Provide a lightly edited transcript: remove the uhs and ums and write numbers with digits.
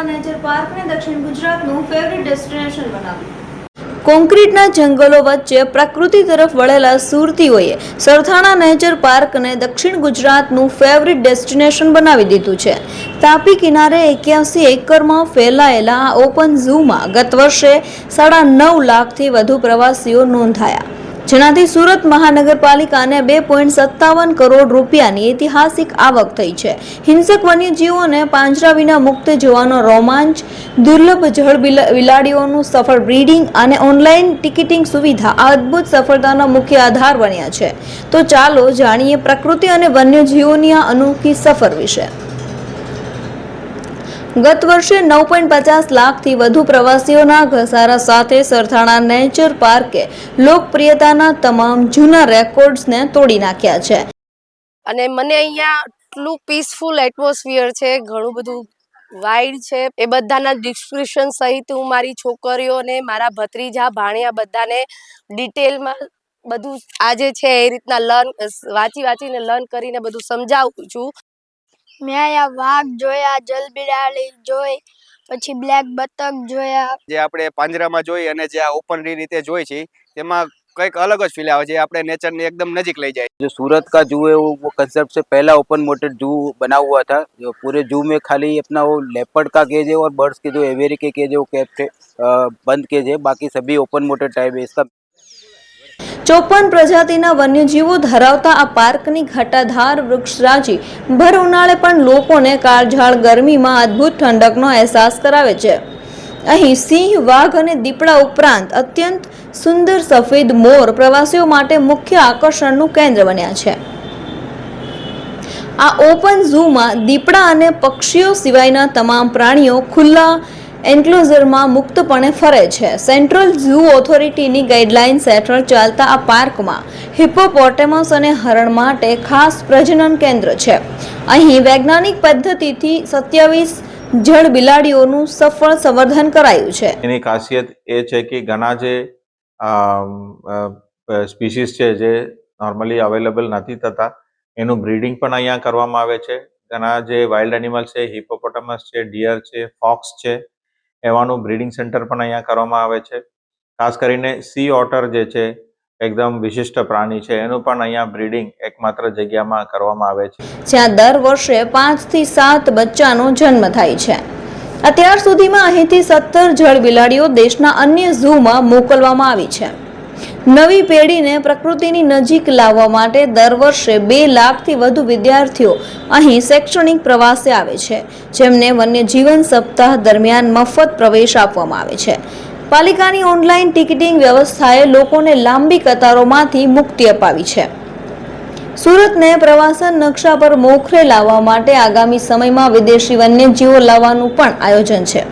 Nature પાર્કને દક્ષિણ ગુજરાતનું favourite destination બનાવ્યું। કોન્ક્રીટના જંગલો વચ્ચે પ્રકૃતિ તરફ વળેલા સુરતીઓએ સરથાણા નેચર પાર્કને દક્ષિણ ગુજરાતનું ફેવરિટ ડેસ્ટિનેશન બનાવી દીધું છે। તાપી કિનારે 81 એકરમાં ફેલાયેલા આ ઓપન ઝૂમાં ગત વર્ષે 9.5 લાખથી વધુ પ્રવાસીઓ નોંધાયા, જેનાથી સુરત મહાનગરપાલિકાને 2.57 કરોડ રૂપિયાની ઐતિહાસિક આવક થઈ છે। હિંસક વન્યજીવોને પાંજરા વિના મુક્ત જોવાનો રોમાંચ, દુર્લભ જળ બિલાડીઓનું સફળ બ્રીડિંગ અને ઓનલાઈન ટિકિટિંગ સુવિધા આ અદ્ભુત સફળતાના મુખ્ય આધાર બન્યા છે। તો ચાલો જાણીએ પ્રકૃતિ અને વન્યજીવોની આ અનોખી સફર વિશે। ગત વર્ષે 9.50 લાખથી વધુ પ્રવાસીઓના ઘસારા સાથે સરથાણા નેચર પાર્કે લોકપ્રિયતાના તમામ જૂના રેકોર્ડ્સને તોડી નાખ્યા છે। અને મને અહીંયા એટલું પીસફુલ એટમોસ્ફિયર છે, ઘણું બધું વાઇડ છે। એ બધાના ડિસ્ક્રિપ્શન સહિત હું મારી છોકરીઓને, મારા ભત્રીજા, ભાણિયા બધાને ડિટેલમાં બધું આજે છે એ રીતના વાંચીને લર્ન કરીને બધું સમજાવું છું। મેં અહીંયા વાઘ જોયા, જલબિલાડી જોઈ, પછી બ્લેક બતક જોયા। જે આપણે પાંજરામાં જોઈ અને જે આ ઓપન રીતે જોઈ છે તેમાં કંઈક અલગ જ ફીલ આવે છે, આપણે નેચરની एकदम नजीक ले जाए। जो सूरत का जू है वो कंसेप्ट से पहला ओपन मोटेड जू बना हुआ था। जो पूरे जू में खाली अपना वो लेपर्ड का केज है और बर्ड्स के जो एवेरी के केज है वो बंद केज है, बाकी सभी ओपन मोटेड टाइप है। इसका 54 પ્રજાતિના વન્યજીવો ધરાવતા આ પાર્કની ઘટાધાર વૃક્ષરાજી ભર ઉનાળે પણ લોકોને કાળઝાળ ગરમીમાં અદ્ભુત ઠંડકનો અહેસાસ કરાવે છે। અહીં સિંહ, વાઘ અને દીપડા ઉપરાંત અત્યંત સુંદર સફેદ મોર પ્રવાસીઓ માટે મુખ્ય આકર્ષણનું કેન્દ્ર બન્યા છે। આ ઓપન ઝૂમાં દીપડા અને પક્ષીઓ સિવાયના તમામ પ્રાણીઓ ખુલ્લા એન્ક્લોઝરમાં મુક્તપણે ફરે છે। સેન્ટ્રલ ઝૂ ઓથોરિટીની ગાઈડલાઇન્સ હેઠળ ચાલતા આ પાર્કમાં હિપ્પોપોટેમસ અને હરણ માટે ખાસ પ્રજનન કેન્દ્ર છે। અહીં વૈજ્ઞાનિક પદ્ધતિથી 27 જળ બિલાડીઓનું સફળ સંવર્ધન કરાયું છે। એની ખાસિયત એ છે કે ઘણા જે સ્પીસીસ છે જે નોર્મલી અવેલેબલ નથી થતા એનું બ્રીડિંગ પણ અહીંયા કરવામાં આવે છે। ઘણા જે વાઇલ્ડ એનિમલ્સ છે, હિપ્પોપોટેમસ છે, ડિયર છે, ફોક્સ છે, એવાનું બ્રીડિંગ સેન્ટર પણ અહીંયા કરવામાં આવે છે। ખાસ કરીને સી ઓટર જે છે એકદમ વિશિષ્ટ પ્રાણી છે, એનું પણ અહીંયા બ્રીડિંગ એકમાત્ર જગ્યામાં કરવામાં આવે છે, જ્યાં દર વર્ષે 5 થી 7 બચ્ચાનો જન્મ થાય છે। અત્યાર સુધીમાં અહીંથી 17 જળ બિલાડીઓ દેશના અન્ય ઝૂમાં મોકલવામાં આવી છે। નવી પેઢીને પ્રકૃતિની નજીક લાવવા માટે દર વર્ષે 2 લાખથી વધુ વિદ્યાર્થીઓ અહીં શૈક્ષણિક પ્રવાસે આવે છે, જેમને વન્યજીવન સપ્તાહ દરમિયાન મફત પ્રવેશ આપવામાં આવે છે। પાલિકાની ઓનલાઈન ટિકિટિંગ વ્યવસ્થાએ લોકોને લાંબી કતારોમાંથી મુક્તિ અપાવી છે। સુરતને પ્રવાસન નકશા પર મોખરે લાવવા માટે આગામી સમયમાં વિદેશી વન્યજીવો લાવવાનું પણ આયોજન છે।